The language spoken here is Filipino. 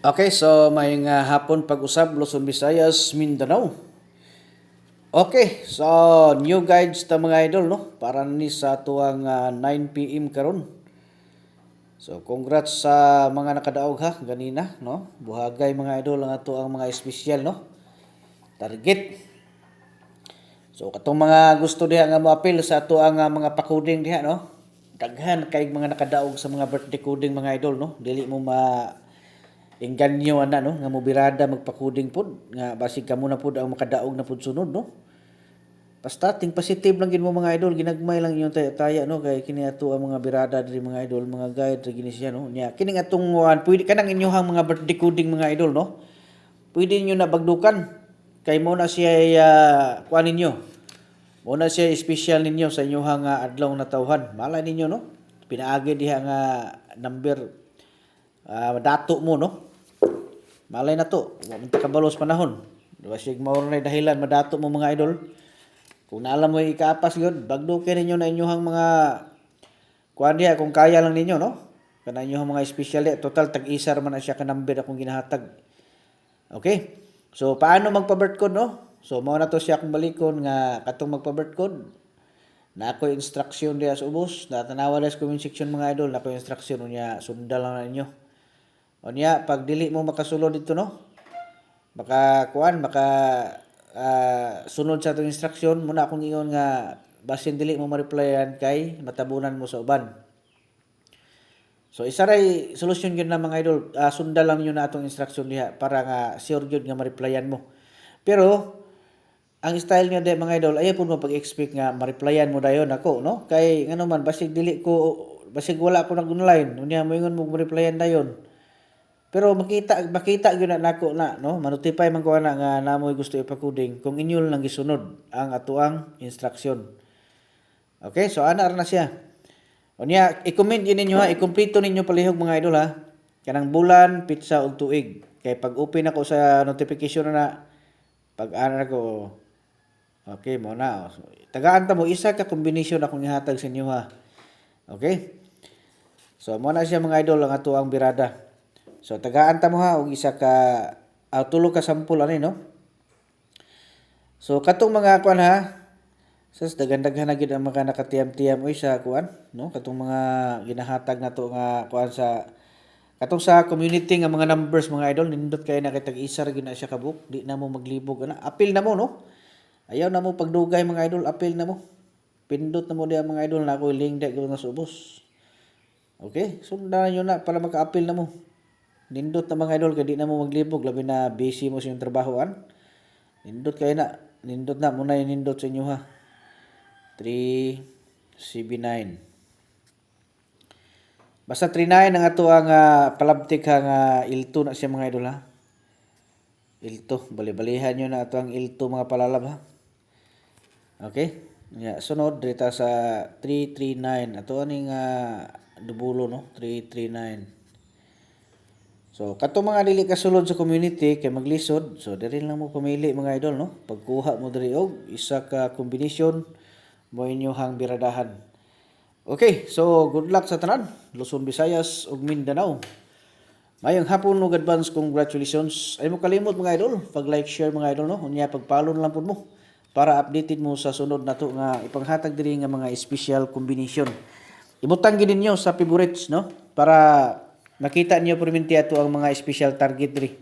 Okay, so may nga hapon pag-usab Luzon, Visayas, Mindanao. Okay, so new guides ta mga idol no para ni sa tuang 9 PM karon. So congrats sa mga nakadaog ha ganina no. Buhagay mga idol ang ato ang mga espesyal no. Target. So katong mga gusto diha nga mo-appeal sa ato ang mga pa-coding diha no. Daghan kay mga nakadaog sa mga birthday coding mga idol no. Dili mo engganyo ana no nga mobirada magpa-coding pod nga basig kamo na pod ang makadaog na pod sunod no. Basta ting positive lang gid mo mga idol, ginagmay lang yung taya no kay kini ato ang mga birada diri mga idol, mga guide ra gini siya no. Nya kini atong pwede kanang inyohang mga birthday coding mga idol no. Pwede niyo na bagdukan kay mo na siya kuan ninyo. Mo na siya special ninyo sa inyohang adlaw na tawhan. Malay ninyo no. Pinaagi diha nga number dato mo no. Malay na to, wa man ta kabalos panahon. Basig mao na dahilan madato mo mga idol. Kung naalam mo ikaapas yun, bagdukin ninyo na inyong mga kuan diha kung kaya lang ninyo no. Kana inyong mga special total tag-isa man na siya ka number akong ginahatag. Okay? So paano magpa-birth code no? So mao na to siya akong balikon nga katong magpa-birth code. Na ako instruction diha sa ubos, natanawa sa comment section mga idol, na ako instruction unya sundal lang na ninyo. Unya pag dili mo makasulod dito no. Baka sunod sa atong instruction muna akong ingon nga basin dili mo ma-replyan kay matabunan mo sa uban. So isa ray solusyon gyud na mga idol, sundal lang niyo na atong instruction diha para nga sure gyud nga ma-replyan mo. Pero ang style niya de mga idol, ayaw pud mo pag-expect nga ma-replyan mo dayon ako no. Kay ngano man basig wala ko nag-online, unya mo ingon mo ma-replyan dayon. Pero makita gyud na nako na no, ma-notify man ko ana nga namoy gusto ipa-coding kung inyo lang gisunod ang atuang instruction. Okay, so ana ra na siya. Unya i-comment yun ninyo ha, i-kumpleto ninyo palihog mga idol ha. Kanang bulan, pitsa ug tuig. Kay pag open ako sa notification na pag ana ko okay mo na. So, tagaan ta mo isa ka combination akong ihatag sa inyo ha. Okay? So mo na siya mga idol ang atuang birada. So tagaan ta mo ha og isa ka tulo ka sample ani no. So katong mga kuan ha, sas daghan-daghan na gid ang mga nakatiyam-tiyam oy sa kuan no, katong mga ginahatag nato nga kuan sa katong sa community nga mga numbers mga idol, nindot kay na kay tag-isa ra gyud na siya ka book, di na mo maglibog ana. Apil na mo no. Ayaw na mo pagdugay mga idol, apil na mo. Pindot na mo diha mga idol na ako link di gyud nga subos. Okay, sundan niyo na para maka-apil na mo. Nindot na mga idol kay di na mo maglibog labi na busy mo sa inyong trabahoan. Nindot kay na, nindot na muna nindot sa inyo ha. 3CB9. Basta 39 ang ato ang palabtik nga ilto na siya mga idol ha. Ilto, bali-balihan nyo na ato ang ilto mga palalab ha. Okay? Yeah, sunod dito sa 339. Ato aning dubulo no, 339. So kato mga dili kasulod sa community kay maglisod, so diri lang mo pamili mga idol no. Pagkuha mo diri og isa ka kombinasyon mo inyohang biradahan. Okay, so good luck sa tanan, Luzon, Visayas ug Mindanao. Mayong hapon ug advance congratulations. Ay mo kalimot mga idol, pag-like, share mga idol no. Unya pag-follow lang pud mo para updated mo sa sunod nato nga ipanghatag diri nga mga special combination. Ibutang gid ninyo sa favorites no para makita niyo perminti ato ang mga special target diri.